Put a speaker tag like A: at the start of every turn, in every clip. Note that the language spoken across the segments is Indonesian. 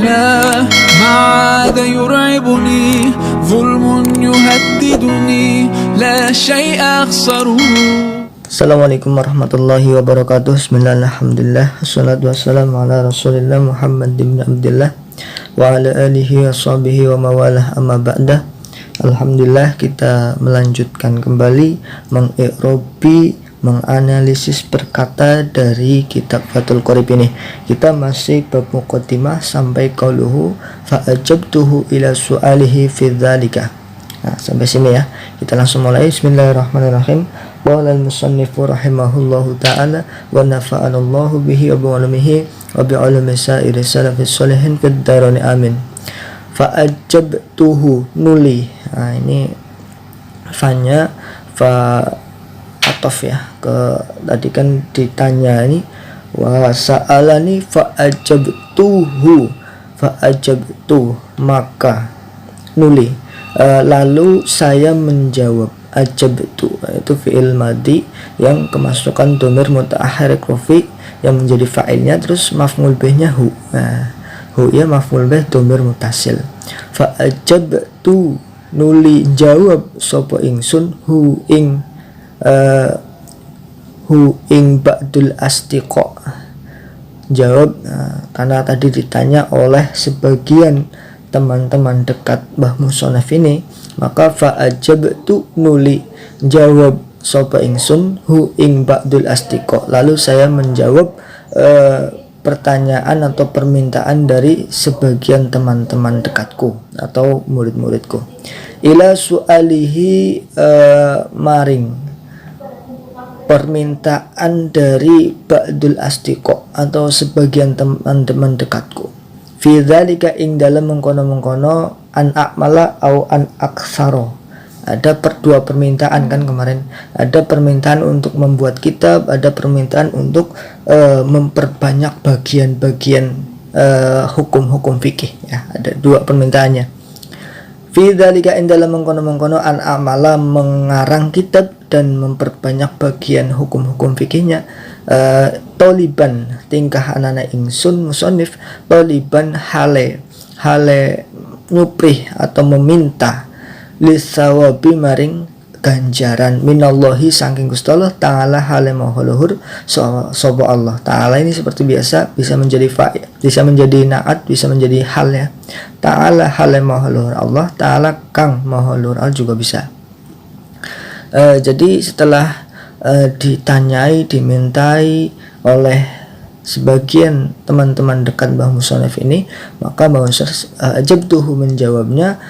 A: لا ما عاد يرعبني ظلم يهددني لا شيء أخسره.
B: Assalamualaikum warahmatullahi wabarakatuh. Bismillah, alhamdulillah, wassalatu wassalamu ala rasulillah Muhammad bin Abdullah wa ala alihi wa sahbihi wa mawalah, amma ba'dah. Alhamdulillah, kita melanjutkan kembali mengi'robi, menganalisis perkata dari kitab Fathul Qorib ini. Kita masih bab muqaddimah sampai qauluhu fa'ajabtuhu ila su'alihi fi dzalika. Nah, sampai sini ya. Kita langsung mulai. Bismillahirrahmanirrahim. Qala al-musannifu rahimahullahu ta'ala wa nafa'ana Allahu bihi wa bi'ulumihi wa bi'ulumi sa'iri salafis sholihin fid darain amin. Fa'ajabtuhu, nuli. Nah, ini fanya fa atof ya, ke tadi kan ditanya ini wa sa'alani fa'ajabtuhu, fa'ajabtu maka nuli, lalu saya menjawab. Ajabtu itu fi'il madhi yang kemasukan dhamir mutaakhir rafi yang menjadi fa'ilnya, terus maf'ul bihnya hu. Nah, hu ya maf'ul bih dhamir mutasil. Fa'ajabtu, nuli jawab sapa ingsun hu ing ba'dul astiqa. Jawab karena tadi ditanya oleh sebagian teman-teman dekat Mbah Musonef ini, maka fa'ajabtu, nuli jawab sapa ingsun hu ing ba'dul astiqa, lalu saya menjawab pertanyaan atau permintaan dari sebagian teman-teman dekatku atau murid-muridku. Ila su'alihi, maring permintaan dari ba'dul astiqa atau sebagian teman-teman dekatku. Fi dzalika, ing dalam mengkono-mengkono, an a'mala au an aksaro. Ada dua permintaan kan kemarin. Ada permintaan untuk membuat kitab, ada permintaan untuk memperbanyak bagian-bagian hukum-hukum fikih ya. Ada dua permintaannya. Fi dzalika, ing dalam mengkono-mengkono, an a'mala, mengarang kitab dan memperbanyak bagian hukum-hukum fikihnya. Toliban, tingkah anana ingsun musonif, toliban hale nyuprih atau meminta lisawabi maring ganjaran minallahi saking Gusti Allah ta'ala, hale maha luhur sapa Allah ta'ala. Ini seperti biasa bisa menjadi fa'il, bisa menjadi na'at, bisa menjadi hal ya. Ta'ala hale maha luhur Allah ta'ala, kang maha luhur Allah juga bisa. Jadi setelah ditanyai, dimintai oleh sebagian teman-teman dekat Mbah Musonef ini, maka Mbah Musonef ajabtuhu, menjawabnya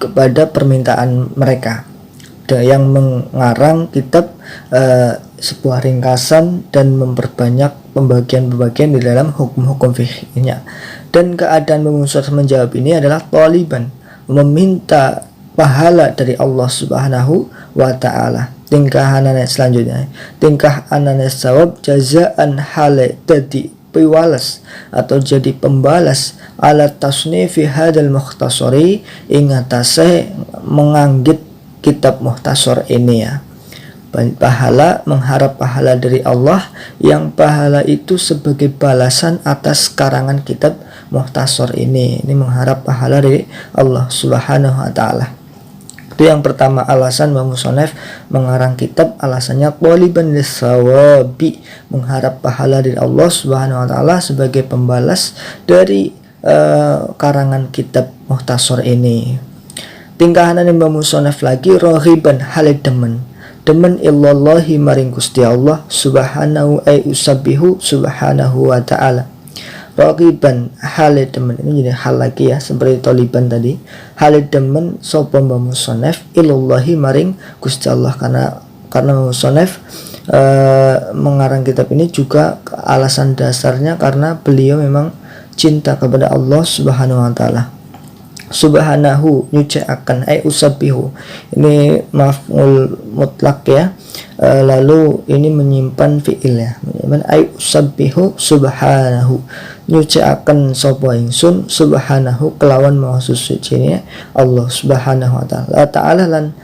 B: kepada permintaan mereka yang mengarang kitab sebuah ringkasan dan memperbanyak pembagian-pembagian di dalam hukum-hukum fikihnya. Dan keadaan Mbah Musonef menjawab ini adalah taliban, meminta pahala dari Allah Subhanahu wa ta'ala. Tingkah anane selanjutnya, tingkah anane sawab jazaan hale dadi piwales atau jadi pembalas ala tasnifi hadal mukhtasari, ing atase menganggit kitab mukhtasar ini ya. Pahala, mengharap pahala dari Allah, yang pahala itu sebagai balasan atas karangan kitab mukhtasar ini. Ini mengharap pahala dari Allah Subhanahu wa ta'ala. Itu yang pertama, alasan Mbah Musonef mengarang kitab, alasannya qaliban lisawabi, mengharap pahala dari Allah Subhanahu wa ta'ala sebagai pembalas dari karangan kitab mukhtasar ini. Tingkahan Mbah Musonef lagi, rohiban hale demen illallahi maring Gusti Allah subhanahu ay usabbihu subhanahu wa ta'ala. Raqiban hale demen, ini jadi hal lagi ya, seperti toliban tadi. Hale demen sapa Mbah Musonef ilallahi maring Gusti Allah, karena Musonef mengarang kitab ini juga alasan dasarnya karena beliau memang cinta kepada Allah Subhanahu wa ta'ala. Subhanahu, nyuciakan, usabbihu, ini maf'ul mutlak ya. Lalu ini menyimpan fi'il ya, menyimpan usabbihu subhanahu, nyuciakan sapa ingsun subhanahu kelawan maha suci Allah Subhanahu wa ta'ala. Ta'ala lan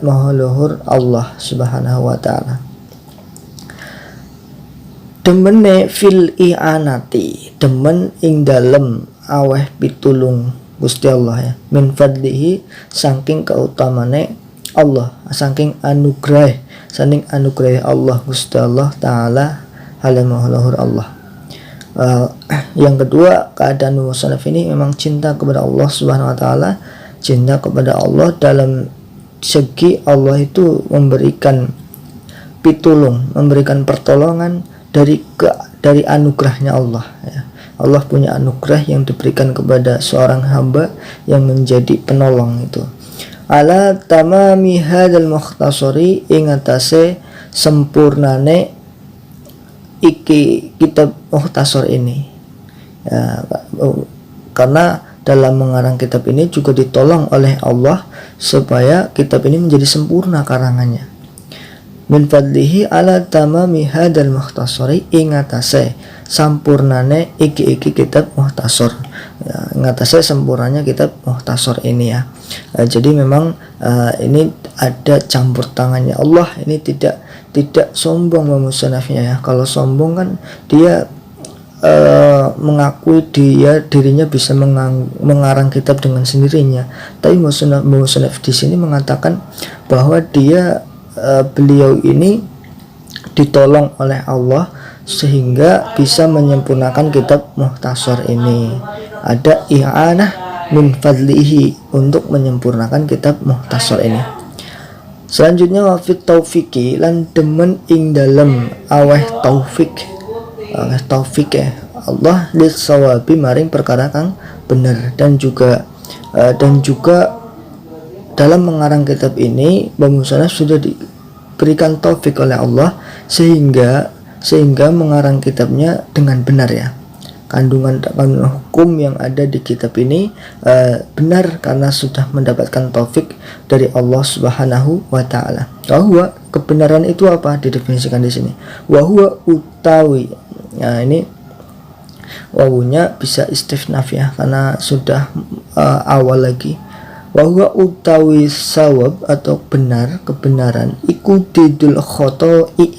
B: maha luhur Allah Subhanahu wa ta'ala. Demene fil i'anati, demen ing dalem aweh pitulung Gusti Allah ya, min fadlihi saking kautamane Allah, saking anugerah Allah Gusti Allah taala halimahulahur Allah. Yang kedua, keadaan musannaf ini memang cinta kepada Allah Subhanahu wa taala, cinta kepada Allah dalam segi Allah itu memberikan pitulung, memberikan pertolongan dari anugerahnya Allah ya. Allah punya anugerah yang diberikan kepada seorang hamba yang menjadi penolong itu. Ala tamami hadzal mukhtasari ing atase sempurnane iki kitab mukhtasar ini ya, karena dalam mengarang kitab ini juga ditolong oleh Allah supaya kitab ini menjadi sempurna karangannya. Min fadlihi ala tamami hadzal mukhtasari ing atase sampurnane iki kitab mukhtasar ya, ngatase sempurnanya kitab mukhtasar ini ya. Jadi memang ini ada campur tangannya Allah, ini tidak sombong musannafnya ya. Kalau sombong kan dia mengakui dirinya bisa mengarang kitab dengan sendirinya. Tapi musannaf di sini mengatakan bahwa beliau ini ditolong oleh Allah sehingga bisa menyempurnakan kitab mukhtasar ini. Ada i'anah min fadlihi untuk menyempurnakan kitab mukhtasar ini. Selanjutnya wafit taufiki lan demen ing dalem aweh taufik ya Allah lis sawabi maring perkara kang bener. Dan juga dalam mengarang kitab ini Mbah Musannaf sudah diberikan taufik oleh Allah sehingga mengarang kitabnya dengan benar ya. Kandungan hukum yang ada di kitab ini benar karena sudah mendapatkan taufik dari Allah Subhanahu wa taala. Wahwa, kebenaran itu apa? Didefinisikan di sini. Wahwa utawi. Nah, ini wawunya bisa istifnaf ya karena sudah awal lagi. Wahwa utawi sawab atau kebenaran ikudidul khoto'i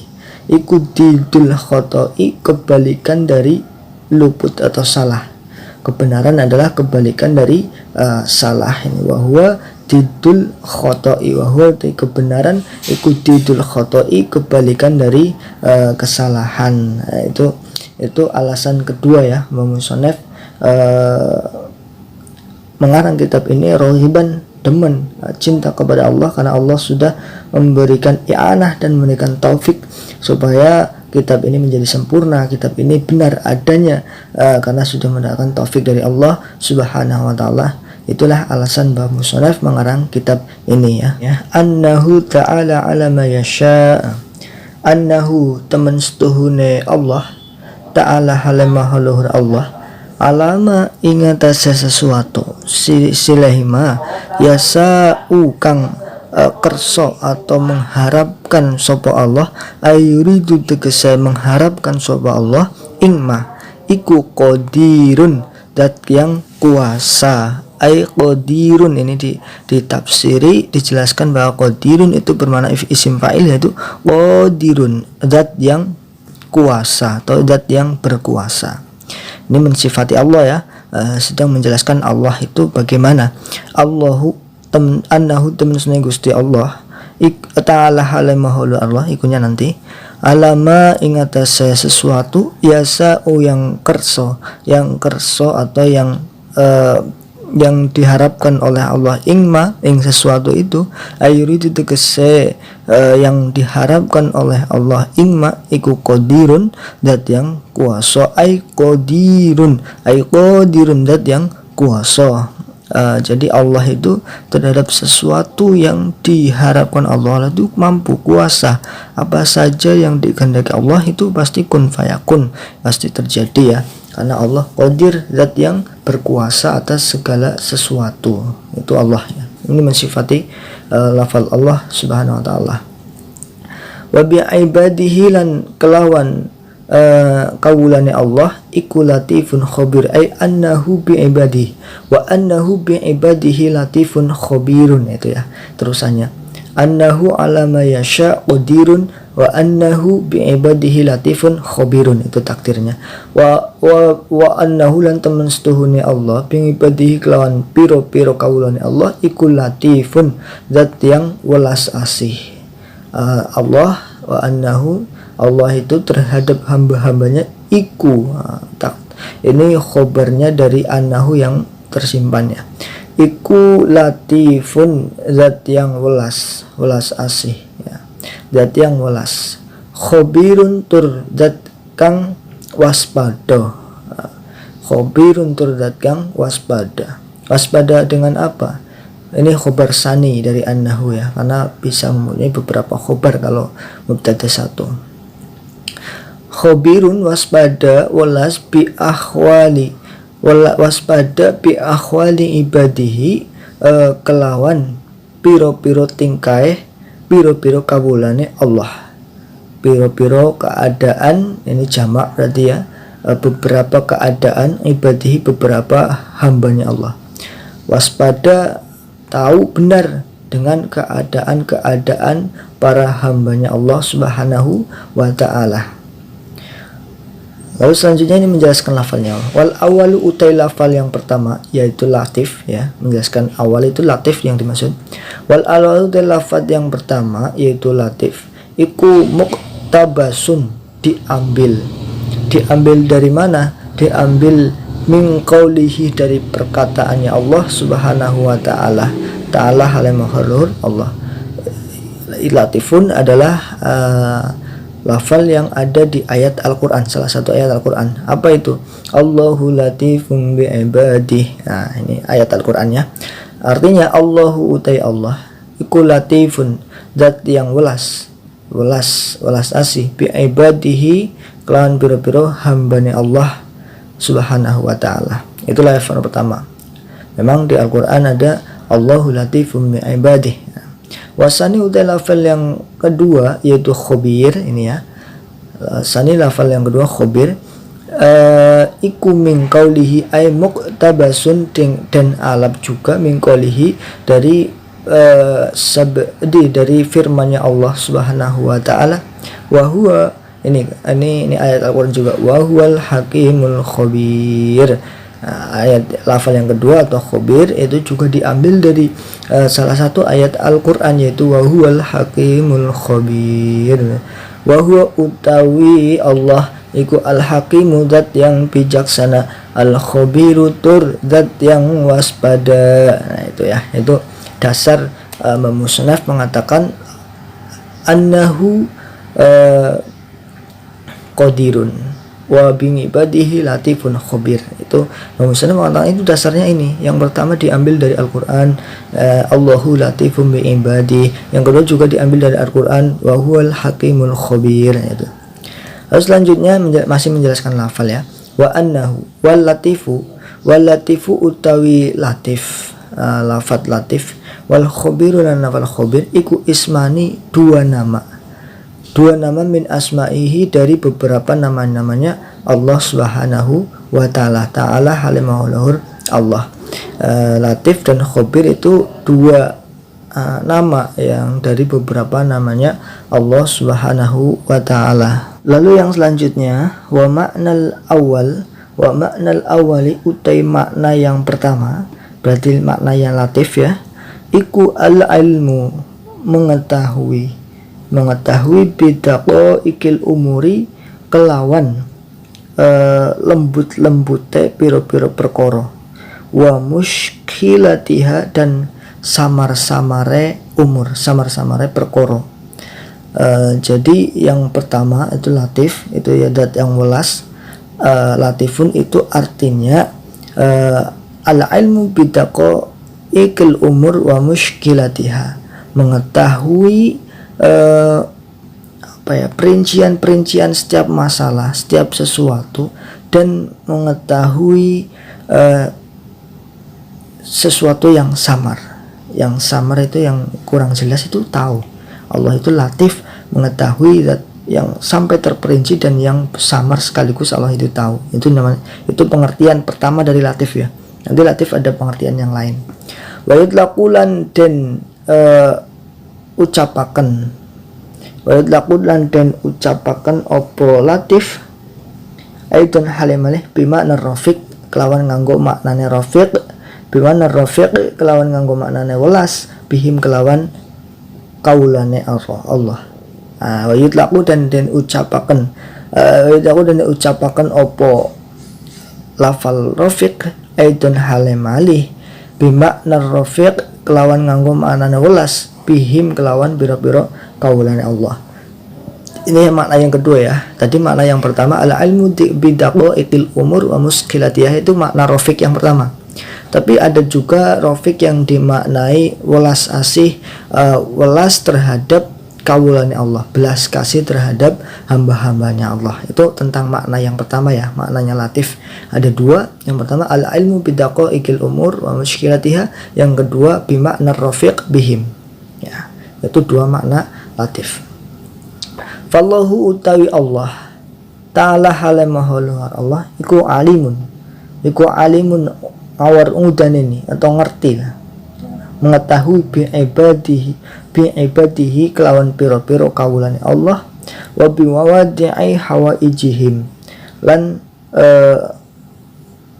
B: kebalikan dari luput atau salah. Kebenaran adalah kebalikan dari salah ini. Wahwa didul khoto'i, wahwa kebenaran ikudidul khoto'i kebalikan dari kesalahan. Nah, itu alasan kedua ya musannaf mengarang kitab ini rohiban demen cinta kepada Allah karena Allah sudah memberikan i'anah dan memberikan taufik supaya kitab ini menjadi sempurna, kitab ini benar adanya karena sudah mendapatkan taufik dari Allah Subhanahu wa taala. Itulah alasan Mbah Musannaf mengarang kitab ini ya. Annahu ta'ala ala ma yasha. Annahu temen setuhune Allah ta'ala halimahuluhur Allah alama ingatase sesuatu silahima yasa'u kang kerso atau mengharapkan sopa Allah ayuridu tegese mengharapkan sopa Allah ingma iku qadirun dat yang kuasa. Ay qadirun ini ditafsiri dijelaskan bahwa qadirun itu bermakna isim fa'il, yaitu qadirun zat yang kuasa atau zat yang berkuasa. Ini mensifati Allah ya, sedang menjelaskan Allah itu bagaimana. Annahu temen Gusti Allah ta'ala halimahulu Allah ikunya nanti alama ingatase sesuatu yasa yang kerso atau yang diharapkan oleh Allah ing sesuatu itu ayuridu tegese yang diharapkan oleh Allah ingma iku qadirun dat yang kuasa qadirun dat yang kuasa. Jadi Allah itu terhadap sesuatu yang diharapkan Allah itu mampu kuasa. Apa saja yang dikehendaki Allah itu pasti kun fayakun, pasti terjadi ya. Karena Allah qadir, zat yang berkuasa atas segala sesuatu. Itu Allah ya. Ini mensifati lafal Allah Subhanahu wa taala. Wa bi ibadihi lan kelawan kawulane Allah iku latifun khabir ay annahu bi ibadihi wa annahu bi ibadihi latifun khabirun, itu ya terusannya. Annahu ala ma yasha qadirun wa annahu bi ibadihi latifun khabirun, itu takdirnya. Wa annahu lan temen setuhune Allah bi ibadihi kelawan piro-piro kawulane Allah iku latifun, zat yang welas asih. Allah wa annahu, Allah itu terhadap hamba-hambanya iku, ini khobarnya dari annahu yang tersimpan ya, iku latifun, zat yang welas asih ya, zat yang welas. Khabirun tur zat kang waspada, khabirun tur zat kang waspada. Waspada dengan apa? Ini khobar sani dari annahu ya, karena bisa mempunyai beberapa khobar kalau mubtada satu. Khabirun waspada, welas bi ahwali, waspada bi ahwali ibadihi, kelawan piro-piro tingkai, piro-piro kawulane Allah, piro-piro keadaan, ini jamak berarti ya, beberapa keadaan ibadihi, beberapa hambanya Allah. Waspada, tahu benar dengan keadaan-keadaan para hambanya Allah subhanahu wa ta'ala. Lalu selanjutnya ini menjelaskan lafalnya. Wal awalu utai lafal yang pertama yaitu latif ya, menjelaskan awal itu latif yang dimaksud. Wal awalu utai lafal yang pertama yaitu latif iku muktabasun, diambil dari mana? Diambil min qaulihi, dari perkataannya Allah subhanahu wa ta'ala. Ta'ala halimah Allah. Latifun adalah lafal yang ada di ayat Al-Quran, salah satu ayat Al-Quran. Apa itu? Allahu latifun bi'ibadih. Nah, ini ayat Al-Qurannya. Artinya Allahu utai Allah iku latifun, zat yang welas asih, bi'ibadihi, kelawan piro-piro hambane Allah subhanahu wa ta'ala. Itulah lafal pertama. Memang di Al-Quran ada Allahu latifun bi'ibadih. Wasani utai lafal yang kedua yaitu khobir, ini ya, sani lafal yang kedua khobir, iku min qaulihi ay muktabasun, dan alap juga min qaulihi dari dari firman-Nya Allah subhanahu wa ta'ala, wa huwa, ini ayat Al-Quran juga, wa huwal hakimul khabir. Ayat lafal yang kedua atau khobir itu juga diambil dari salah satu ayat Al-Quran yaitu wa huwal hakimul khabir. Wa huwa utawi Allah iku al-hakimu, zat yang bijaksana, al-khabiru tur zat yang waspada. Nah itu ya, itu dasar Musnaf mengatakan annahu qadirun wa bingibadihi latifun khabir. Itu Musnaf mengatakan itu dasarnya ini. Yang pertama diambil dari Al-Quran, Allahu latifun biibadi. Yang kedua juga diambil dari Al-Quran, wa huwal hakimul khabir. Itu. Lalu selanjutnya masih menjelaskan lafal ya. Wa annahu wal latifu utawi latif, lafat latif, wal khabiru lan lafal khabir iku ismani, dua nama min asma'ihi, dari beberapa nama-namanya Allah subhanahu wa ta'ala. Ta'ala halimahulahur Allah. Latif dan khabir itu dua nama yang dari beberapa namanya Allah subhanahu wa ta'ala. Lalu yang selanjutnya wa ma'nal awali utai makna yang pertama, berarti makna yang latif ya, iku al-ilmu, mengetahui bidaqo ikil umuri, kelawan lembut-lembute piro-piro perkara, wa muskilatiha, dan samar-samare umur, samar-samare perkara. Jadi yang pertama itu latif, itu ya zat yang welas. Latifun itu artinya al-ilmu bidaqo ikil umur wa muskilatiha, mengetahui perincian setiap masalah, setiap sesuatu, dan mengetahui sesuatu yang samar. Yang samar itu yang kurang jelas itu tahu. Allah itu latif, mengetahui yang sampai terperinci dan yang samar sekaligus Allah itu tahu. Itu namanya, itu pengertian pertama dari latif ya. Nanti latif ada pengertian yang lain. Wa yutlaqulan, dan ucapaken wa yutlaqu lan den ucapaken opo latif aidon halimalih bimakna rafiq kelawan nganggo maknane rafiq, bimakna rafiq kelawan nganggo maknane welas, bihim kelawan kaulane Allah. Wa yutlaqu dan den ucapaken opo lafal rafiq aidon halimalih bimakna rafiq kelawan nganggo maknane welas, bihim kelawan biro-biro kaulane Allah. Ini makna yang kedua ya. Tadi makna yang pertama ala ilmu bidaqaiqil umur wa muskilatiha, itu makna rafiq yang pertama. Tapi ada juga rafiq yang dimaknai welas asih, welas terhadap kaulane Allah, belas kasih terhadap hamba-hambanya Allah. Itu tentang makna yang pertama ya, maknanya latif. Ada dua. Yang pertama al ilmu bidaqaiqil umur wa muskilatiha, yang kedua bimakna rafiq bihim. Ya, itu dua makna latif. Fallahu utawi Allah ta'ala halamahuluhar Allah iku alimun awar udan ini atau ngerti lah, mengetahui bi ibadihi kelawan piro-piro kawulane Allah, wa bi mawadi'i hawaijihim lan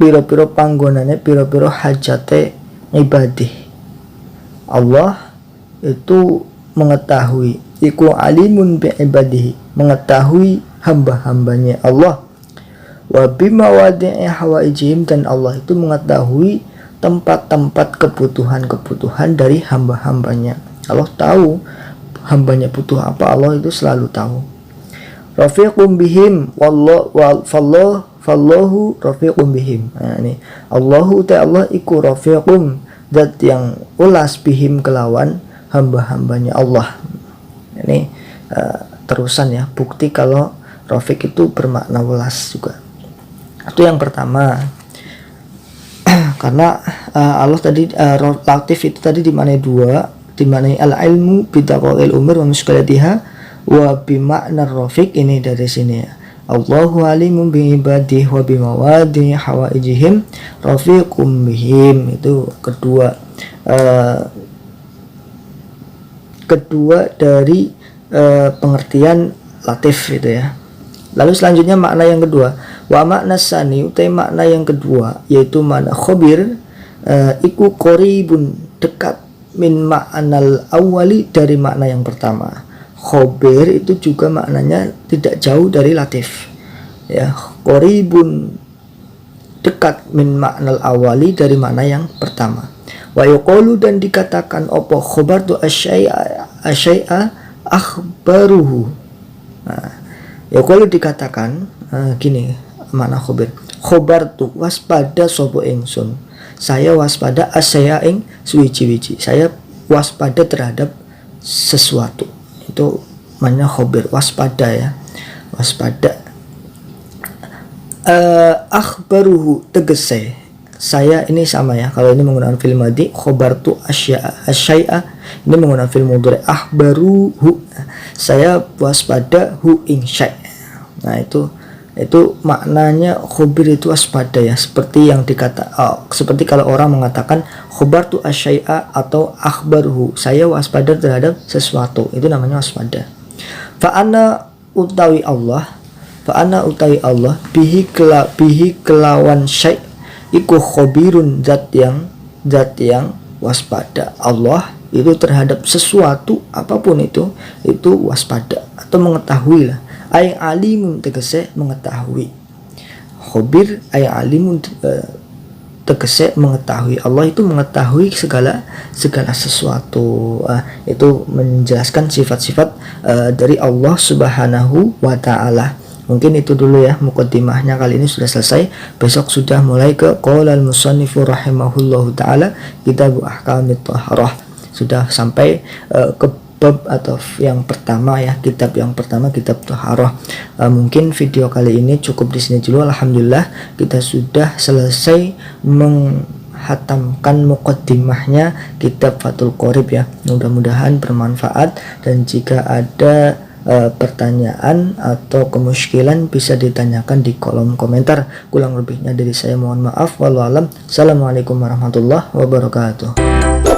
B: piro-piro panggonane piro-piro hajate ibadih. Allah itu mengetahui, iku alimun bi ibadihi, mengetahui hamba-hambanya Allah, wa bima wadi'i hawaijihim, dan Allah itu mengetahui tempat-tempat kebutuhan-kebutuhan dari hamba-hambanya. Allah tahu hambanya butuh apa, Allah itu selalu tahu. Rafiqum bihim fallahu rafiqum bihim. Nah, ini Allahu ta'ala iku rafiqum, zat yang ulas bihim kelawan hamba-hambanya Allah. Ini terusan ya, bukti kalau rafiq itu bermakna welas juga. Itu yang pertama. Karena Allah tadi latif itu tadi dimaknai dua, dimaknai al ilmu bidaqail umur wa muskilatiha wa bimakna rafiq. Ini dari sini ya, Allahu alimun bi ibadihi wa bimawadihi hawaijihim rafiqum bihim. Itu kedua dari pengertian latif itu ya. Lalu selanjutnya makna yang kedua, wa makna sani utai makna yang kedua yaitu makna khobir, iku qoribun dekat min ma'anal awali dari makna yang pertama. Khobir itu juga maknanya tidak jauh dari latif ya, qoribun dekat min ma'anal awali dari makna yang pertama. Wa yuqalu dan dikatakan opo khobartu asyai'a akhbaruhu. Nah, yuqalu dikatakan gini makna khobir, khobartu waspada sopo ingsun, saya waspada asyai'a ing suwiji-wiji, saya waspada terhadap sesuatu. Itu makna khobir, waspada ya, waspada. Akhbaruhu tegese, saya ini sama ya, kalau ini menggunakan fi'il madhi khobartu asyai'a, ini menggunakan fi'il mudhari akhbaruhu, saya waspada hu ing syai'. Nah itu maknanya khobir itu waspada ya, seperti yang seperti kalau orang mengatakan khobartu asyai'a atau akhbaruhu, saya waspada terhadap sesuatu, itu namanya waspada. Fa'ana utawi Allah bihi kelawan syai' iku khobirun, zat yang waspada. Allah itu terhadap sesuatu apapun itu waspada atau mengetahui lah. Ay alimun tegese mengetahui. Khobir ay alimun tegese mengetahui. Allah itu mengetahui segala sesuatu. Itu menjelaskan sifat-sifat dari Allah Subhanahu wa ta'ala. Mungkin itu dulu ya muqaddimahnya, kali ini sudah selesai. Besok sudah mulai ke qala al-musannifu rahimahullahu ta'ala kitab ahkamit thaharah. Sudah sampai ke bab atau yang pertama ya, kitab yang pertama, kitab thaharah. Mungkin video kali ini cukup di sini dulu. Alhamdulillah kita sudah selesai menghatamkan muqaddimahnya kitab Fathul Qorib ya. Mudah-mudahan bermanfaat, dan jika ada pertanyaan atau kemusykilan bisa ditanyakan di kolom komentar. Kurang lebihnya dari saya mohon maaf. Wallahu alam. Assalamualaikum warahmatullahi wabarakatuh.